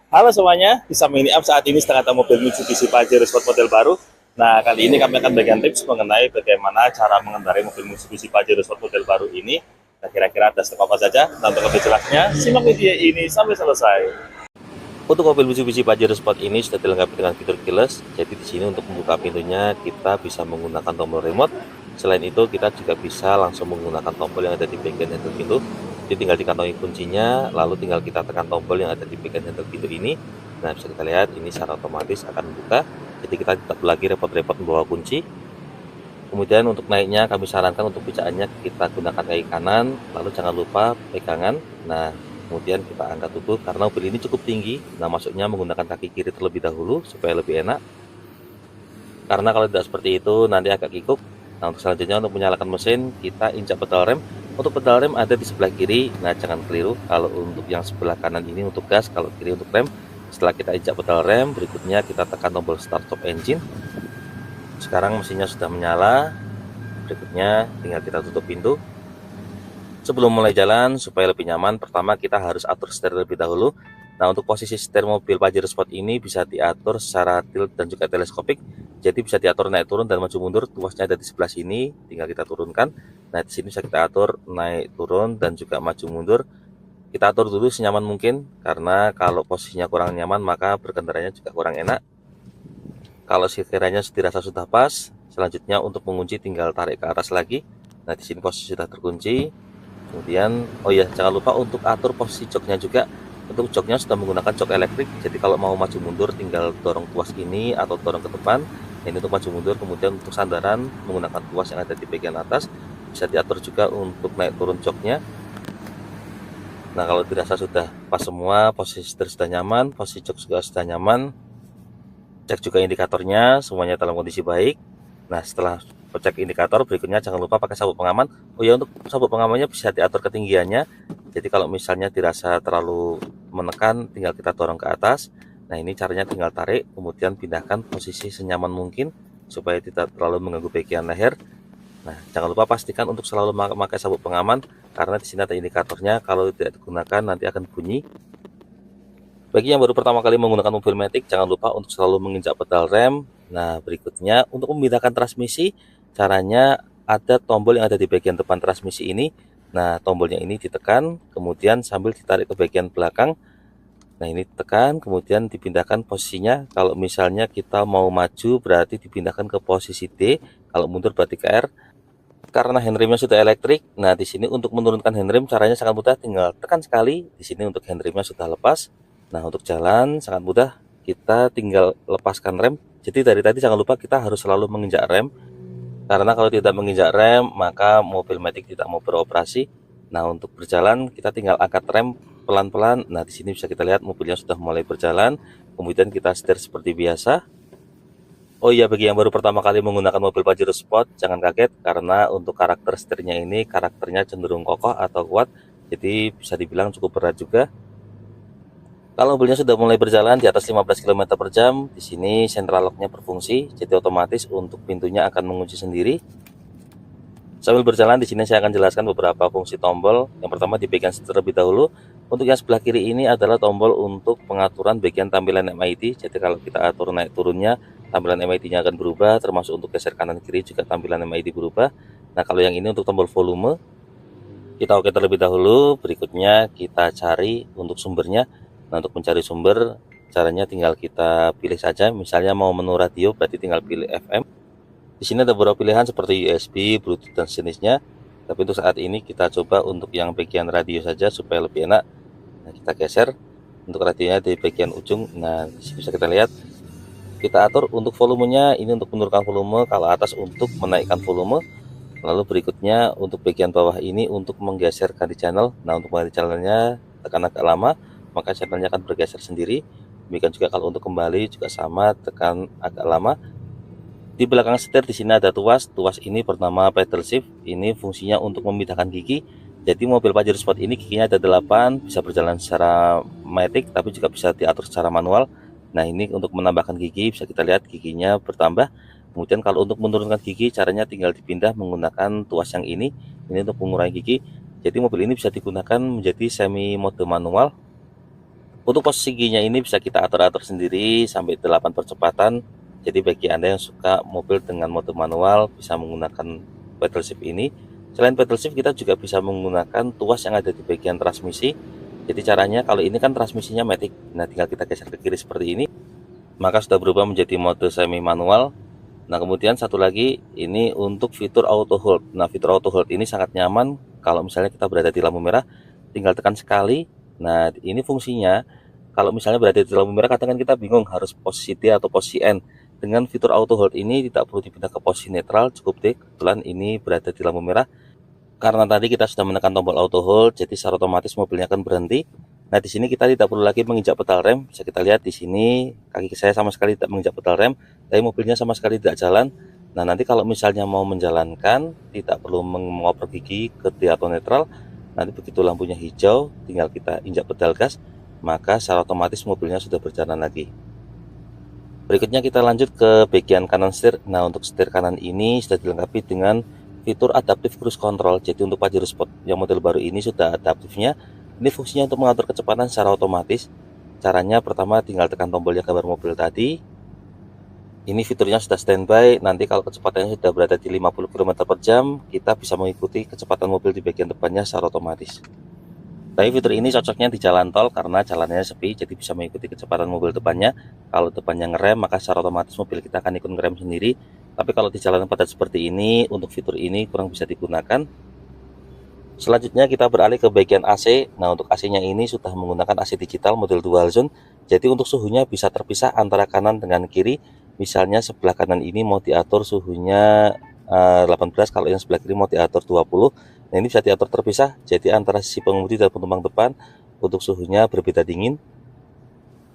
Halo semuanya, di Samini Up saat ini sedang ada mobil Mitsubishi Pajero Sport model baru. Nah, kali ini kami akan berikan tips mengenai bagaimana cara mengendarai mobil Mitsubishi Pajero Sport model baru ini. Nah, kira-kira ada step apa saja? Nah, untuk lebih jelasnya, simak video ini sampai selesai. Untuk mobil Mitsubishi Pajero Sport ini sudah dilengkapi dengan fitur keyless. Jadi di sini untuk membuka pintunya kita bisa menggunakan tombol remote. Selain itu kita juga bisa langsung menggunakan tombol yang ada di bagian handle pintu. Jadi tinggal dikantongi kuncinya, lalu tinggal kita tekan tombol yang ada di bagian handle pintu ini. Nah, bisa kita lihat ini secara otomatis akan membuka. Jadi kita tidak lagi repot-repot membawa kunci. Kemudian untuk naiknya kami sarankan untuk pijakannya kita gunakan kaki kanan, lalu jangan lupa pegangan. Nah, kemudian kita angkat tubuh karena mobil ini cukup tinggi. Nah, masuknya menggunakan kaki kiri terlebih dahulu supaya lebih enak. Karena kalau tidak seperti itu nanti agak kikuk. Nah, untuk selanjutnya untuk menyalakan mesin kita injak pedal rem. Untuk pedal rem ada di sebelah kiri. Nah, jangan keliru. Kalau untuk yang sebelah kanan ini untuk gas, kalau kiri untuk rem. Setelah kita injak pedal rem, berikutnya kita tekan tombol start stop engine. Sekarang mesinnya sudah menyala. Berikutnya tinggal kita tutup pintu. Sebelum mulai jalan, supaya lebih nyaman, pertama kita harus atur setir terlebih dahulu. Nah, untuk posisi setir mobil Pajero Sport ini bisa diatur secara tilt dan juga teleskopik. Jadi bisa diatur naik turun dan maju mundur. Tuasnya ada di sebelah sini, tinggal kita turunkan. Nah, di sini bisa kita atur naik turun dan juga maju mundur. Kita atur dulu senyaman mungkin, karena kalau posisinya kurang nyaman maka berkendaranya juga kurang enak. Kalau sekiranya dirasa sudah pas, selanjutnya untuk mengunci tinggal tarik ke atas lagi. Nah, di sini posisi sudah terkunci. Kemudian, oh ya, jangan lupa untuk atur posisi joknya juga. Untuk joknya sudah menggunakan jok elektrik, jadi kalau mau maju mundur tinggal dorong tuas ini atau dorong ke depan. Ini untuk maju mundur. Kemudian untuk sandaran menggunakan tuas yang ada di bagian atas. Bisa diatur juga untuk naik turun joknya. Nah, kalau dirasa sudah pas semua, posisi setir sudah nyaman, posisi jok juga sudah nyaman. Cek juga indikatornya, semuanya dalam kondisi baik. Nah, setelah cek indikator, berikutnya jangan lupa pakai sabuk pengaman. Oh ya, untuk sabuk pengamannya bisa diatur ketinggiannya. Jadi kalau misalnya dirasa terlalu menekan, tinggal kita dorong ke atas. Nah, ini caranya tinggal tarik, kemudian pindahkan posisi senyaman mungkin supaya tidak terlalu mengganggu bagian leher. Nah, jangan lupa pastikan untuk selalu memakai sabuk pengaman karena di sini ada indikatornya. Kalau tidak digunakan nanti akan bunyi. Bagi yang baru pertama kali menggunakan mobil matic, jangan lupa untuk selalu menginjak pedal rem. Nah, berikutnya untuk memindahkan transmisi, caranya ada tombol yang ada di bagian depan transmisi ini. Nah, tombolnya ini ditekan, kemudian sambil ditarik ke bagian belakang. Nah, ini tekan, kemudian dipindahkan posisinya. Kalau misalnya kita mau maju, berarti dipindahkan ke posisi D. Kalau mundur berarti ke R. Karena handremnya sudah elektrik, nah di sini untuk menurunkan handrem caranya sangat mudah, tinggal tekan sekali. Di sini untuk handremnya sudah lepas. Nah, untuk jalan sangat mudah, kita tinggal lepaskan rem. Jadi dari tadi jangan lupa kita harus selalu menginjak rem, karena kalau tidak menginjak rem maka mobil matic tidak mau beroperasi. Nah, untuk berjalan kita tinggal angkat rem pelan-pelan. Nah, di sini bisa kita lihat mobilnya sudah mulai berjalan. Kemudian kita setir seperti biasa. Oh iya, bagi yang baru pertama kali menggunakan mobil Pajero Sport, jangan kaget karena untuk karakter setirnya ini karakternya cenderung kokoh atau kuat. Jadi bisa dibilang cukup berat juga. Kalau mobilnya sudah mulai berjalan di atas 15 km per jam, di sini central lock-nya berfungsi, jadi otomatis untuk pintunya akan mengunci sendiri. Sambil berjalan di sini saya akan jelaskan beberapa fungsi tombol. Yang pertama di bagian setir terlebih dahulu. Untuk yang sebelah kiri ini adalah tombol untuk pengaturan bagian tampilan MID. Jadi kalau kita atur naik turunnya, tampilan MID-nya akan berubah, termasuk untuk geser kanan kiri juga tampilan MID berubah. Nah, kalau yang ini untuk tombol volume, kita oke terlebih dahulu. Berikutnya kita cari untuk sumbernya. Nah, untuk mencari sumber, caranya tinggal kita pilih saja. Misalnya mau menu radio, berarti tinggal pilih FM. Di sini ada beberapa pilihan seperti USB, Bluetooth, dan sejenisnya. Tapi untuk saat ini kita coba untuk yang bagian radio saja supaya lebih enak. Nah, kita geser untuk radionya di bagian ujung. Nah, di sini bisa kita lihat. Kita atur untuk volumenya, ini untuk menurunkan volume, kalau atas untuk menaikkan volume. Lalu berikutnya untuk bagian bawah ini untuk menggeser ganti channel. Nah, untuk mengganti channelnya tekan agak lama, maka channelnya akan bergeser sendiri. Demikian juga kalau untuk kembali juga sama, tekan agak lama. Di belakang setir di sini ada tuas. Tuas ini bernama pedal shift. Ini fungsinya untuk memindahkan gigi. Jadi mobil Pajero Sport ini giginya ada 8, bisa berjalan secara matic tapi juga bisa diatur secara manual. Nah, ini untuk menambahkan gigi, bisa kita lihat giginya bertambah. Kemudian kalau untuk menurunkan gigi, caranya tinggal dipindah menggunakan tuas yang ini untuk mengurangi gigi. Jadi mobil ini bisa digunakan menjadi semi mode manual. Untuk posisi giginya ini bisa kita atur-atur sendiri sampai 8 percepatan. Jadi bagi Anda yang suka mobil dengan mode manual bisa menggunakan pedal shift ini. Selain pedal shift kita juga bisa menggunakan tuas yang ada di bagian transmisi. Jadi caranya kalau ini kan transmisinya matic. Nah, tinggal kita geser ke kiri seperti ini, maka sudah berubah menjadi mode semi manual. Nah, kemudian satu lagi ini untuk fitur auto hold. Nah, fitur auto hold ini sangat nyaman kalau misalnya kita berada di lampu merah, tinggal tekan sekali. Nah, ini fungsinya kalau misalnya berada di lampu merah, kadang kan kita bingung harus posisi D atau posisi N. Dengan fitur auto hold ini tidak perlu dipindah ke posisi netral, cukup D. Kebetulan ini berada di lampu merah. Karena tadi kita sudah menekan tombol auto hold, jadi secara otomatis mobilnya akan berhenti. Nah, di sini kita tidak perlu lagi menginjak pedal rem. Bisa kita lihat di sini kaki saya sama sekali tidak menginjak pedal rem, tapi mobilnya sama sekali tidak jalan. Nah, nanti kalau misalnya mau menjalankan, tidak perlu mengoper gigi ke D atau netral. Nanti begitu lampunya hijau, tinggal kita injak pedal gas, maka secara otomatis mobilnya sudah berjalan lagi. Berikutnya kita lanjut ke bagian kanan setir. Nah, untuk setir kanan ini sudah dilengkapi dengan fitur adaptif cruise control. Jadi untuk Pajero Sport yang model baru ini sudah adaptifnya. Ini fungsinya untuk mengatur kecepatan secara otomatis. Caranya pertama tinggal tekan tombol yang gambar mobil tadi. Ini fiturnya sudah standby. Nanti kalau kecepatannya sudah berada di 50 km/jam, kita bisa mengikuti kecepatan mobil di bagian depannya secara otomatis. Tapi fitur ini cocoknya di jalan tol karena jalannya sepi, jadi bisa mengikuti kecepatan mobil depannya. Kalau depannya ngerem, maka secara otomatis mobil kita akan ikut ngerem sendiri. Tapi kalau di jalan padat seperti ini, untuk fitur ini kurang bisa digunakan. Selanjutnya kita beralih ke bagian AC. Nah, untuk AC-nya ini sudah menggunakan AC digital model dual zone. Jadi untuk suhunya bisa terpisah antara kanan dengan kiri. Misalnya sebelah kanan ini mau diatur suhunya 18, kalau yang sebelah kiri mau diatur 20. Nah, ini bisa diatur terpisah. Jadi antara si pengemudi dan penumpang depan untuk suhunya berbeda dingin.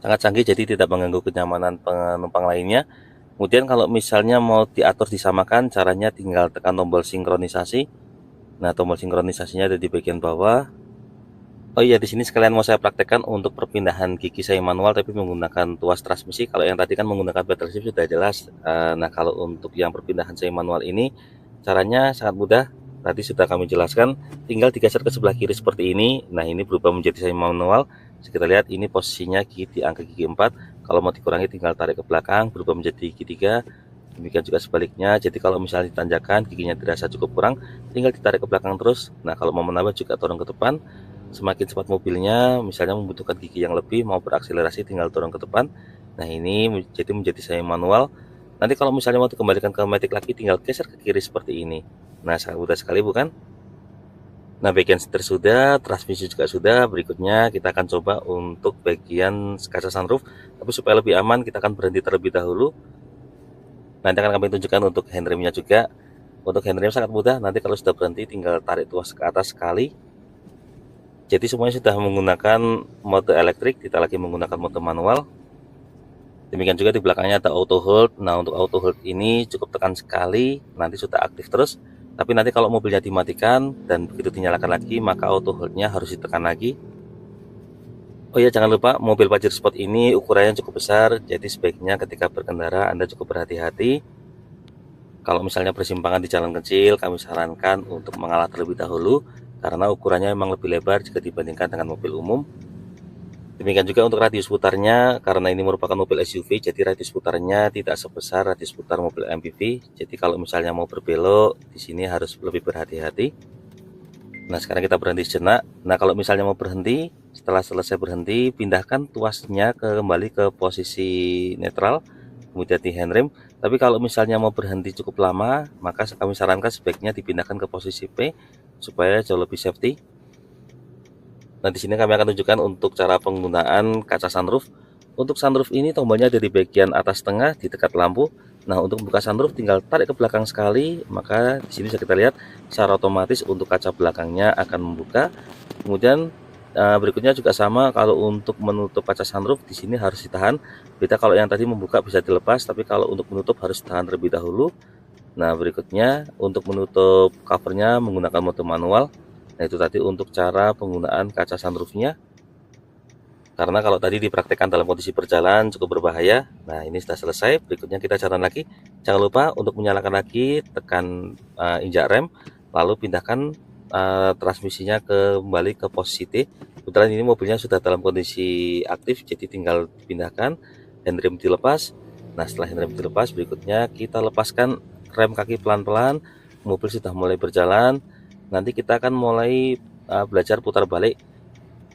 Sangat canggih, jadi tidak mengganggu kenyamanan penumpang lainnya. Kemudian kalau misalnya mau diatur disamakan, caranya tinggal tekan tombol sinkronisasi. Nah, tombol sinkronisasinya ada di bagian bawah. Oh iya, di sini sekalian mau saya praktekkan untuk perpindahan gigi saya manual tapi menggunakan tuas transmisi. Kalau yang tadi kan menggunakan pedal shift sudah jelas. Nah, kalau untuk yang perpindahan saya manual ini caranya sangat mudah. Tadi sudah kami jelaskan, tinggal digeser ke sebelah kiri seperti ini. Nah, ini berubah menjadi saya manual. Kita lihat ini posisinya gigi di angka gigi 4. Kalau mau dikurangi tinggal tarik ke belakang, berubah menjadi gigi 3. Demikian juga sebaliknya. Jadi kalau misalnya ditanjakan giginya dirasa cukup kurang, tinggal ditarik ke belakang terus. Nah, kalau mau menambah juga turun ke depan. Semakin cepat mobilnya, misalnya membutuhkan gigi yang lebih, mau berakselerasi tinggal turun ke depan. Nah, ini jadi menjadi semi manual. Nanti kalau misalnya mau dikembalikan ke matic lagi, tinggal geser ke kiri seperti ini. Nah, sangat mudah sekali bukan? Nah, bagian setir sudah, transmisi juga sudah. Berikutnya kita akan coba untuk bagian kaca sunroof. Tapi supaya lebih aman, kita akan berhenti terlebih dahulu. Nanti akan kami tunjukkan untuk handremnya juga. Untuk handrem sangat mudah, nanti kalau sudah berhenti tinggal tarik tuas ke atas sekali. Jadi semuanya sudah menggunakan mode elektrik, tidak lagi menggunakan mode manual. Demikian juga di belakangnya ada auto hold. Nah, untuk auto hold ini cukup tekan sekali, nanti sudah aktif terus. Tapi nanti kalau mobilnya dimatikan dan begitu dinyalakan lagi, maka auto holdnya harus ditekan lagi. Oh ya, jangan lupa mobil Pajero Sport ini ukurannya cukup besar, jadi sebaiknya ketika berkendara Anda cukup berhati-hati. Kalau misalnya persimpangan di jalan kecil, kami sarankan untuk mengalah terlebih dahulu karena ukurannya memang lebih lebar jika dibandingkan dengan mobil umum. Demikian juga untuk radius putarnya, karena ini merupakan mobil SUV, jadi radius putarnya tidak sebesar radius putar mobil MPV. Jadi kalau misalnya mau berbelok, di sini harus lebih berhati-hati. Nah, sekarang kita berhenti sejenak. Nah, kalau misalnya mau berhenti, setelah selesai berhenti, pindahkan tuasnya kembali ke posisi netral, kemudian di handrem. Tapi kalau misalnya mau berhenti cukup lama, maka kami sarankan sebaiknya dipindahkan ke posisi P, supaya jauh lebih safety. Nah, di sini kami akan tunjukkan untuk cara penggunaan kaca sunroof. Untuk sunroof ini tombolnya ada di bagian atas tengah di dekat lampu. Nah, untuk membuka sunroof tinggal tarik ke belakang sekali, maka di sini bisa kita lihat secara otomatis untuk kaca belakangnya akan membuka. Kemudian berikutnya juga sama, kalau untuk menutup kaca sunroof di sini harus ditahan. Beda kalau yang tadi membuka bisa dilepas, tapi kalau untuk menutup harus ditahan terlebih dahulu. Nah, berikutnya untuk menutup covernya menggunakan mode manual. Nah, itu tadi untuk cara penggunaan kaca sunroofnya. Karena kalau tadi dipraktekkan dalam kondisi berjalan cukup berbahaya. Nah, ini sudah selesai. Berikutnya kita jalan lagi. Jangan lupa untuk menyalakan lagi, tekan injak rem, lalu pindahkan transmisinya kembali ke posisi T. Kebetulan ini mobilnya sudah dalam kondisi aktif, jadi tinggal dipindahkan, handrem dilepas. Nah, setelah handrem dilepas, berikutnya kita lepaskan rem kaki pelan-pelan. Mobil sudah mulai berjalan. Nanti kita akan mulai belajar putar balik,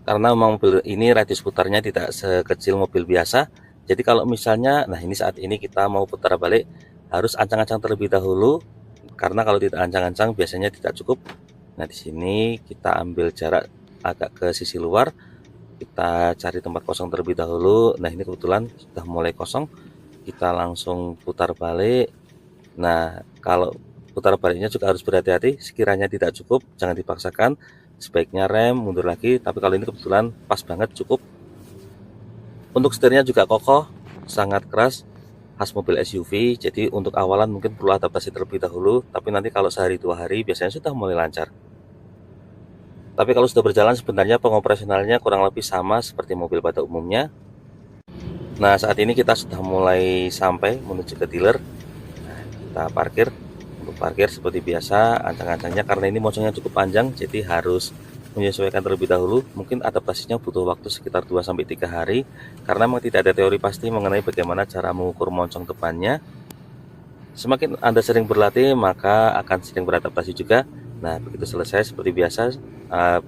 karena memang mobil ini radius putarnya tidak sekecil mobil biasa. Jadi kalau misalnya, nah ini saat ini kita mau putar balik, harus ancang-ancang terlebih dahulu, karena kalau tidak ancang-ancang biasanya tidak cukup. Nah, di sini kita ambil jarak agak ke sisi luar, kita cari tempat kosong terlebih dahulu. Nah, ini kebetulan sudah mulai kosong, kita langsung putar balik. Nah, kalau putar baliknya juga harus berhati-hati, sekiranya tidak cukup jangan dipaksakan, sebaiknya rem mundur lagi. Tapi kalau ini kebetulan pas banget, cukup. Untuk setirnya juga kokoh, sangat keras, khas mobil SUV. Jadi untuk awalan mungkin perlu adaptasi terlebih dahulu, tapi nanti kalau sehari 2 hari biasanya sudah mulai lancar. Tapi kalau sudah berjalan sebenarnya pengoperasionalnya kurang lebih sama seperti mobil pada umumnya. Nah, saat ini kita sudah mulai sampai menuju ke dealer. Nah, kita parkir. Untuk parkir seperti biasa, ancang-ancangnya karena ini moncongnya cukup panjang, jadi harus menyesuaikan terlebih dahulu. Mungkin adaptasinya butuh waktu sekitar 2-3 hari, karena memang tidak ada teori pasti mengenai bagaimana cara mengukur moncong depannya. Semakin Anda sering berlatih, maka akan sering beradaptasi juga. Nah, begitu selesai seperti biasa,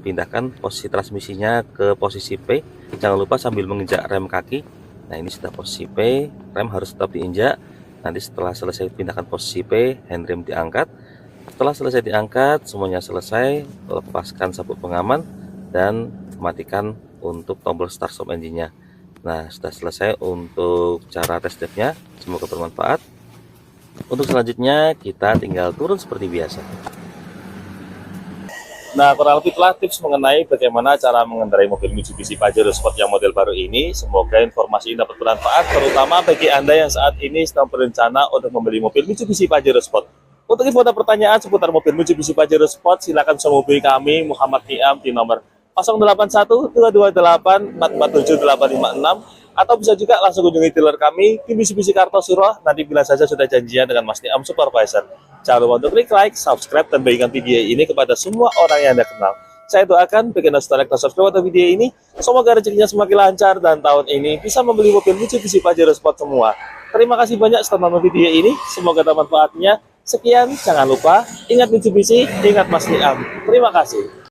pindahkan posisi transmisinya ke posisi P. Jangan lupa sambil menginjak rem kaki. Nah, ini sudah posisi P, rem harus tetap diinjak. Nanti setelah selesai pindahkan posisi P, handrem diangkat. Setelah selesai diangkat, semuanya selesai, lepaskan sabuk pengaman dan matikan untuk tombol start stop engine-nya. Nah, sudah selesai untuk cara test drive-nya. Semoga bermanfaat. Untuk selanjutnya kita tinggal turun seperti biasa. Nah, kurang lebih telah tips mengenai bagaimana cara mengendarai mobil Mitsubishi Pajero Sport yang model baru ini. Semoga informasi ini dapat bermanfaat, terutama bagi Anda yang saat ini sedang berencana untuk membeli mobil Mitsubishi Pajero Sport. Untuk info dan pertanyaan seputar mobil Mitsubishi Pajero Sport, silakan menghubungi kami, Muhammad Niam, di nomor 081-228-447-856, atau bisa juga langsung kunjungi dealer kami di Mitsubishi Kartosuro. Nanti bila saja sudah janjian dengan Mas Niam Supervisor. Jangan lupa untuk klik like, subscribe, dan bagikan video ini kepada semua orang yang Anda kenal. Saya doakan bagi Anda setelah like dan subscribe pada video ini, semoga rezekinya semakin lancar dan tahun ini bisa membeli mobil Mitsubishi Pajero Sport semua. Terima kasih banyak sudah menonton video ini, semoga ada manfaatnya. Sekian, jangan lupa, ingat Mitsubishi, ingat Mas Niam. Terima kasih.